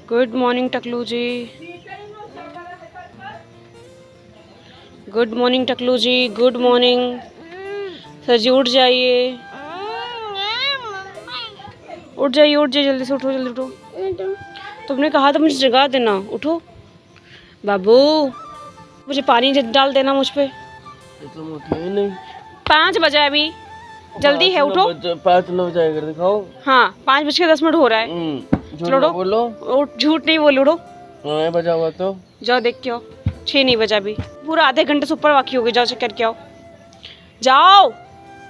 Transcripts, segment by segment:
Good morning टकलू जी। Good morning टकलू जी, good morning. Sir जी उठ जाइए, उठ जाइए, उठ जाइए, जल्दी से उठो, जल्दी उठो। तुमने कहा था मुझे जगा देना, उठो बाबू। मुझे पानी डाल देना मुझ पे। तुम उठे नहीं। 5 बजे अभी, जल्दी है, उठो। 5-9 जाएगा दिखाओ। हाँ 5:10 हो रहा है। चलो बोलो, झूठ नहीं बोलो, उठो। 9 बजा हुआ तो जाओ देख के आओ। 6 नहीं बजा अभी, पूरा आधे घंटे से ऊपर बाकी हो गई। जाओ चेक करके आओ, जाओ।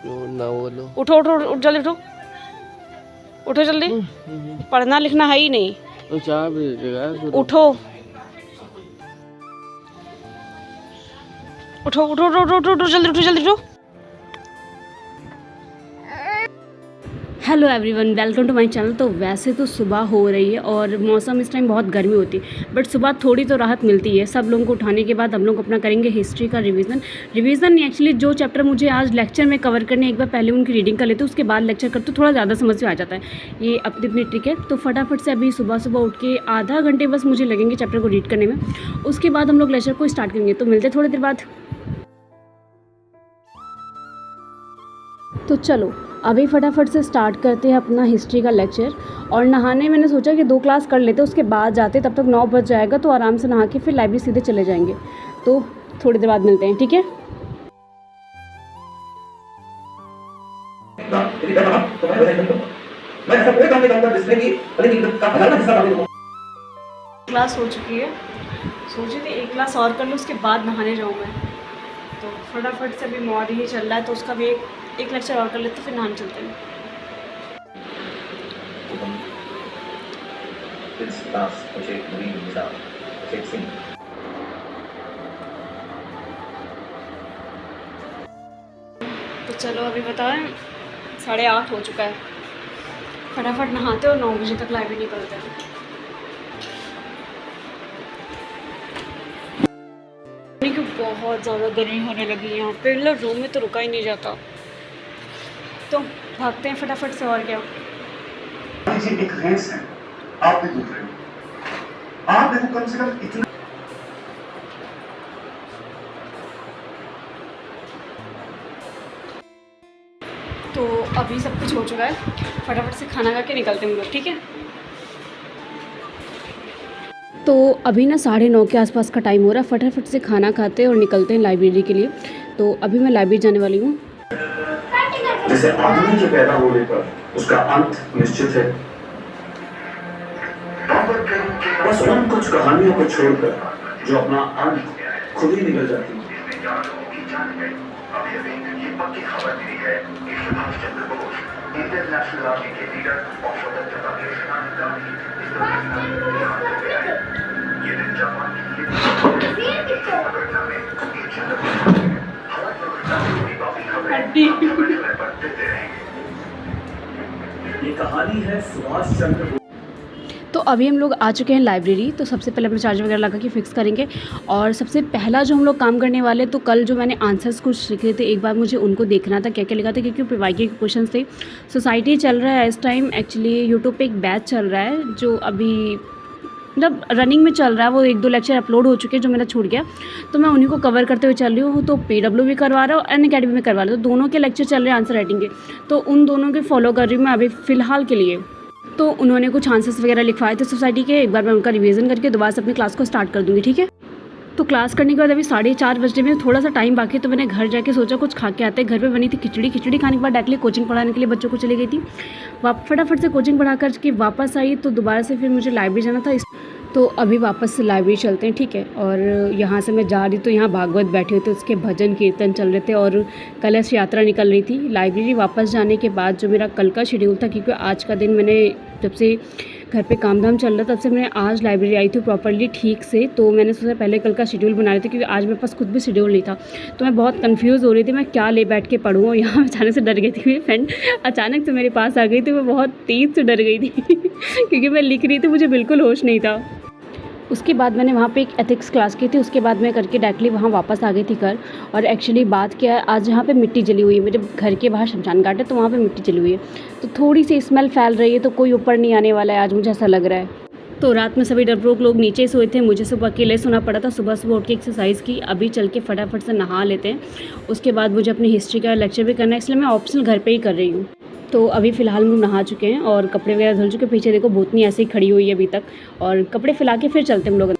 ना बोलो, उठो उठो उठ, जल्दी उठो, उठो जल्दी। पढ़ना लिखना है ही नहीं। तो चाय भेजेगा। उठो उठो उठो उठो उठो उठो, जल्दी उठो, जल्दी उठो। Hello everyone, welcome to my channel. तो वैसे तो सुबह हो रही है और मौसम इस टाइम बहुत गर्मी होती है, बट सुबह थोड़ी तो राहत मिलती है। सब लोगों को उठाने के बाद हम लोग अपना करेंगे हिस्ट्री का रिवीजन नहीं, एक्चुअली जो चैप्टर मुझे आज लेक्चर में कवर करने, एक बार पहले उनकी रीडिंग कर लेते उसके बाद लेक्चर करते थोड़ा ज़्यादा समझ में आ जाता है। ये अपनी अपनी ट्रिक है। तो फटाफट से अभी सुबह सुबह उठ के आधा घंटे बस मुझे लगेंगे चैप्टर को रीड करने में, उसके बाद हम लोग लेक्चर को स्टार्ट करेंगे। तो मिलते थोड़ी देर बाद। तो चलो अभी फटाफट से स्टार्ट करते हैं अपना हिस्ट्री का लेक्चर। और नहाने मैंने सोचा कि 2 क्लास कर लेते, उसके बाद जाते, तब तक 9 बज जाएगा। तो आराम से नहा के फिर लाइब्रेरी सीधे चले जाएंगे। तो थोड़ी देर बाद मिलते हैं, ठीक है। क्लास हो चुकी है, सोची थी 1 क्लास और कर लूँ, उसके बाद नहाने जाऊँ मैं। तो फटाफट से अभी मॉर्निंग ही चल रहा है, तो उसका भी एक लेक्चर और कर लेते, फिर नहाने चलते हैं। तो चलो अभी बताएं 8:30 हो चुका है। फटाफट नहाते और 9 बजे तक लाइब्रेरी निकलते हैं। कि बहुत ज़्यादा गर्मी होने लगी है यहाँ पे, मतलब रूम में तो रुका ही नहीं जाता। तो भागते हैं फटाफट से, और क्या। एक रेस है, आप भी कूद रहे हो, आप देखो कम से कम इतना। तो अभी सब कुछ हो चुका है, फटाफट से खाना खा के निकलते हैं हम लोग, ठीक है। तो अभी ना 9:30 के आसपास का टाइम हो रहा है। फटाफट से खाना खाते हैं और निकलते हैं लाइब्रेरी के लिए। तो अभी मैं लाइब्रेरी जाने वाली हूँ। जैसे आदमी के पैदा होने पर उसका अंत निश्चित है, बस उन कुछ कहानियों को छोड़कर जो अपना अंत खुद ही निकल जाती है। इंटरनेशनल आर्मी के लीडर और स्वतंत्रता के सेनानी ये दिन जापान के ये कहानी है सुभाष चंद्र। तो अभी हम लोग आ चुके हैं लाइब्रेरी। तो सबसे पहले अपने चार्ज वगैरह लगा के फिक्स करेंगे। और सबसे पहला जो हम लोग काम करने वाले, तो कल जो मैंने आंसर्स कुछ लिखे थे, एक बार मुझे उनको देखना था क्या क्या लिखा था, क्योंकि पीवाईक्यू के क्वेश्चन थे। सोसाइटी चल रहा है इस टाइम, एक्चुअली यूट्यूब पे एक बैच चल रहा है जो अभी मतलब रनिंग में चल रहा है। वो 1-2 लेक्चर अपलोड हो चुके हैं जो मेरा छूट गया, तो मैं उन्हीं को कवर करते हुए चल रही हूँ। तो PW भी करवा रहा हूँ और अनअकैडमी में करवा रहा हूँ, तो दोनों के लेक्चर चल रहे हैं आंसर राइटिंग के। तो उन दोनों के फॉलो कर रही हूँ मैं अभी फ़िलहाल के लिए। तो उन्होंने कुछ आंसर्स वगैरह लिखवाए थे सोसाइटी के, एक बार मैं उनका रिवीजन करके दोबारा से अपनी क्लास को स्टार्ट कर दूँगी, ठीक है। तो क्लास करने के बाद अभी 4:30 बजने में थोड़ा सा टाइम बाकी है, तो मैंने घर जाके सोचा कुछ खा के आते हैं। घर पे बनी थी खिचड़ी खाने के बाद डायरेक्टली कोचिंग पढ़ाने के लिए बच्चों को चली गई थी। फटाफट से कोचिंग पढ़ा कर के वापस आई, तो दोबारा से फिर मुझे लाइब्रेरी जाना था। तो अभी वापस से लाइब्रेरी चलते हैं, ठीक है। और यहाँ से मैं जा रही, तो यहाँ भागवत बैठे हुए थे, उसके भजन कीर्तन चल रहे थे और कलश यात्रा निकल रही थी। लाइब्रेरी वापस जाने के बाद जो मेरा कल का शेड्यूल था, क्योंकि आज का दिन मैंने जब से घर पे काम धाम चल रहा तब से मैंने आज लाइब्रेरी आई थी प्रॉपर्ली ठीक से। तो मैंने सोचा पहले कल का शेड्यूल बना रही थी, क्योंकि आज मेरे पास खुद भी शेड्यूल नहीं था। तो मैं बहुत कंफ्यूज हो रही थी मैं क्या ले बैठ के पढ़ूँ। यहाँ अचानक से डर गई थी, मेरी फ्रेंड अचानक से मेरे पास आ गई थी, मैं बहुत तेज़ से डर गई थी क्योंकि मैं लिख रही थी, मुझे बिल्कुल होश नहीं था। उसके बाद मैंने वहाँ पे एक एथिक्स क्लास की थी, उसके बाद मैं करके डायरेक्टली वहाँ वापस आ गई थी घर। और एक्चुअली बात क्या है, आज यहाँ पे मिट्टी जली हुई है, मेरे घर के बाहर शमशान घाट है, तो वहाँ पे मिट्टी जली हुई है, तो थोड़ी सी स्मेल फैल रही है, तो कोई ऊपर नहीं आने वाला है आज, मुझे ऐसा लग रहा है। तो रात में सभी डरपोक लोग नीचे सोए थे, मुझे सुबह अकेले सोना पड़ा था। सुबह सुबह उठ के एक्सरसाइज की, अभी चल के फटाफट से नहा लेते हैं। उसके बाद मुझे अपनी हिस्ट्री का लेक्चर भी करना है, इसलिए मैं ऑप्शनल घर पे ही कर रही हूँ। तो अभी फ़िलहाल हम लोग नहा चुके हैं और कपड़े वगैरह धुल चुके। पीछे देखो भूतनी ऐसे ही खड़ी हुई है अभी तक, और कपड़े फैला के फिर चलते हैं हम लोग।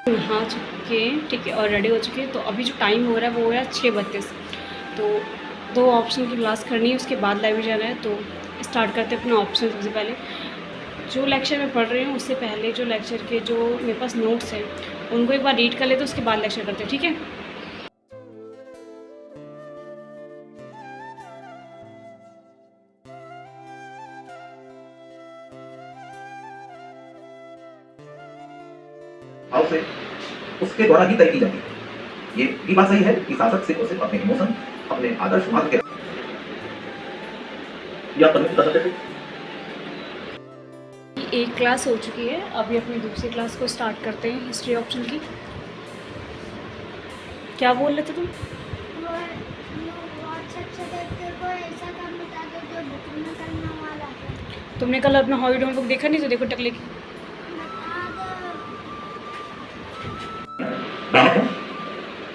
नहा चुके हैं, ठीक है, और रेडी हो चुके हैं। तो अभी जो टाइम हो रहा है वो हो रहा है 6:32। तो 2 ऑप्शन की क्लास करनी है, उसके बाद लाइब्रेरी जाना है। तो स्टार्ट करते हैं अपना ऑप्शन। सबसे पहले जो लेक्चर मैं पढ़ रही हूँ उससे पहले जो लेक्चर के जो मेरे पास नोट्स हैं उनको एक बार रीड कर लेते, उसके बाद लेक्चर करते हैं, ठीक है। भाव से उसके द्वारा ही तय की जाती है। ये भी बात सही है कि शासक सिर्फ और सिर्फ अपने इमोशन, अपने आदर्श मार्ग के या परमिट कर सकते थे। एक क्लास हो चुकी है, अभी अपनी दूसरी क्लास को स्टार्ट करते हैं हिस्ट्री ऑप्शन की। क्या बोल रहे थे तुम? तुमने कल अपना हॉलीडे होमवर्क देखा नहीं? तो देखो टकले की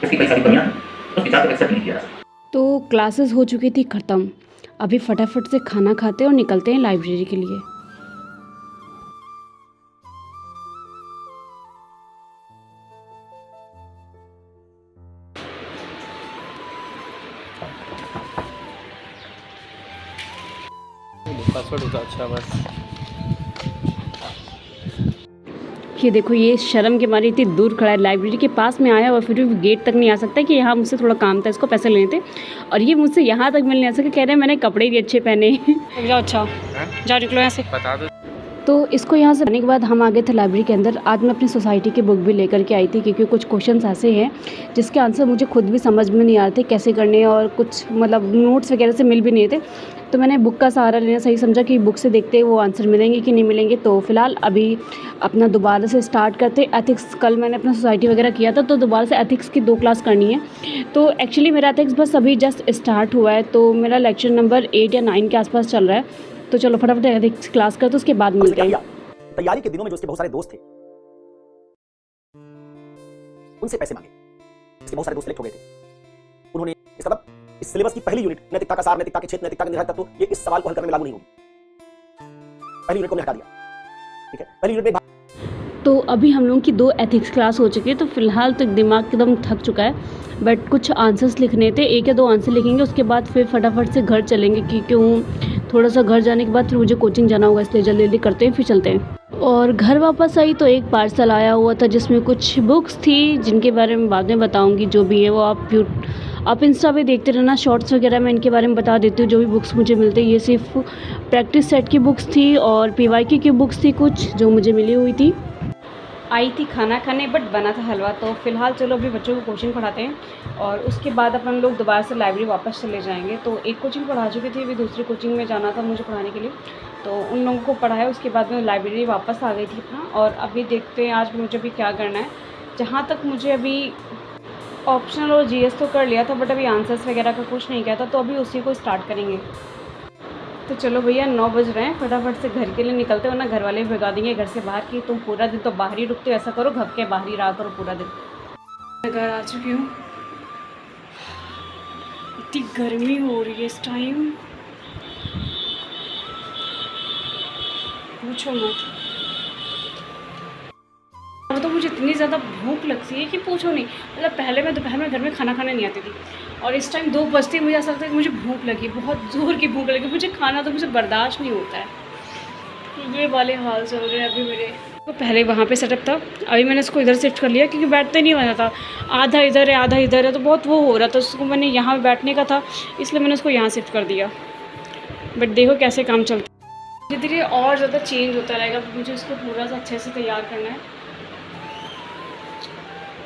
इसकी कई सारी कमियां हैं, उस विचार को एक्सेप्ट नहीं किया जा सकता। तो क्लासेस हो चुकी थी ख़त्म, अभी फटाफट से खाना खाते हैं और निकलते हैं लाइब्रेरी के लिए। पासवर्ड होता अच्छा बस। ये देखो, ये शर्म के मारे इतनी दूर खड़ा है, लाइब्रेरी के पास में आया और फिर भी गेट तक नहीं आ सकता कि यहाँ मुझसे थोड़ा काम था, इसको पैसे लेने थे और ये मुझसे यहाँ तक मिलने आ सके। कह रहे हैं मैंने कपड़े भी अच्छे पहने। जाओ, अच्छा जाओ, निकलो यहाँ से। बता दो। तो इसको यहाँ से आने के बाद हम आ गए थे लाइब्रेरी के अंदर। आज मैं अपनी सोसाइटी की बुक भी लेकर के आई थी, क्योंकि कुछ क्वेश्चंस ऐसे हैं जिसके आंसर मुझे खुद भी समझ में नहीं आ रहे थे कैसे करने, और कुछ मतलब नोट्स वगैरह से मिल भी नहीं थे। तो मैंने बुक का सहारा लेना सही समझा कि बुक से देखते वो आंसर मिलेंगे कि नहीं मिलेंगे। तो फिलहाल अभी अपना दोबारा से स्टार्ट करते एथिक्स। कल मैंने अपना सोसाइटी वगैरह किया था, तो दोबारा से एथिक्स की 2 क्लास करनी है। तो एक्चुअली मेरा एथिक्स बस अभी जस्ट स्टार्ट हुआ है, तो मेरा लेक्चर नंबर 8 या 9 के आसपास चल रहा है। तो चलो फटाफट एथिक्स क्लास करते, उसके बाद मिलते हैं। तैयारी के दिनों में जो उसके बहुत सारे दोस्त थे, उनसे पैसे मांगे। उसके बहुत सारे दोस्त सिलेक्ट हो गए थे। उन्होंने इस मतलब इस सिलेबस की पहली यूनिट नैतिकता का सार, नैतिकता के क्षेत्र, नैतिकता के निर्धारक तत्व, ये इस सवाल को हल करने में लागू नहीं होगी। पहली यूनिट को हटा दिया, ठीक है। पहली यूनिट में तो अभी हम लोगों की 2 एथिक्स क्लास हो चुकी है, तो फिलहाल तो दिमाग एकदम थक चुका है, बट कुछ आंसर्स लिखने थे। 1 या 2 आंसर लिखेंगे, उसके बाद फिर फटाफट से घर चलेंगे, क्यों थोड़ा सा घर जाने के बाद फिर मुझे कोचिंग जाना होगा, इसलिए जल्दी जल्दी करते हैं फिर चलते हैं। और घर वापस आई तो एक पार्सल आया हुआ था जिसमें कुछ बुक्स थी, जिनके बारे में बाद में बताऊंगी। जो भी है वो आप इंस्टा पे देखते रहना, शॉर्ट्स वगैरह मैं इनके बारे में बता देती हूँ जो भी बुक्स मुझे मिलते हैं। ये सिर्फ प्रैक्टिस सेट की बुक्स थी और पीवाईक्यू की बुक्स थी कुछ जो मुझे मिली हुई थी। आई थी खाना खाने, बट बना था हलवा। तो फिलहाल चलो अभी बच्चों को कोचिंग पढ़ाते हैं और उसके बाद अपन लोग दोबारा से लाइब्रेरी वापस चले जाएंगे। तो एक कोचिंग पढ़ा चुकी थी, अभी दूसरी कोचिंग में जाना था मुझे पढ़ाने के लिए, तो उन लोगों को पढ़ाया। उसके बाद मैं लाइब्रेरी वापस आ गई थी अपना, और अभी देखते हैं आज मुझे अभी क्या करना है। जहाँ तक मुझे अभी ऑप्शनल और जीएस तो कर लिया था, बट अभी आंसर्स वगैरह का कुछ नहीं किया था, तो अभी उसी को स्टार्ट करेंगे। तो चलो भैया 9 बज रहे हैं, फटाफट से घर के लिए निकलते हो ना, घर वाले भगा देंगे घर से बाहर कि तुम पूरा दिन तो बाहर ही रुकते हो, ऐसा करो घर के बाहर ही रहा करो पूरा दिन। मैं घर आ चुकी हूँ, इतनी गर्मी हो रही है इस टाइम, पूछो मत। अब तो मुझे इतनी ज़्यादा भूख लगती है कि पूछो नहीं। मतलब पहले मैं दोपहर में घर में खाना खाने नहीं आती थी, और इस टाइम 2 बजते मुझे ऐसा लगता है कि मुझे भूख लगी, बहुत ज़ोर की भूख लगी। मुझे खाना तो मुझे बर्दाश्त नहीं होता है। ये वाले हाल चल रहे हैं अभी मेरे। तो पहले वहाँ पे सेटअप था, अभी मैंने इसको इधर शिफ्ट कर लिया क्योंकि बैठते नहीं बना था, आधा इधर है आधा इधर है, तो बहुत वो हो रहा था। उसको मैंने यहाँ बैठने का था, इसलिए मैंने उसको यहाँ शिफ्ट कर दिया। बट देखो कैसे काम चलता है, धीरे धीरे और ज़्यादा चेंज होता रहेगा। मुझे इसको पूरा सा अच्छे से तैयार करना है।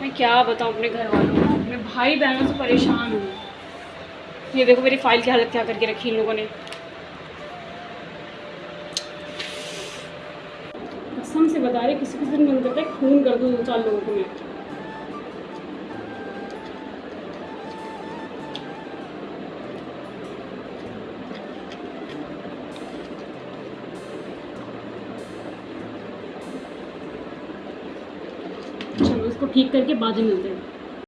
मैं क्या बताऊँ अपने घर वालों को, अपने भाई बहनों से परेशान हूँ। ये देखो मेरी फ़ाइल की हालत क्या करके रखी इन लोगों ने। कसम से बता रहे, किसी किसी दिन मन करता है खून कर दूँ 2-4 लोगों को मैं। इसको ठीक करके बाद में मिलते हैं।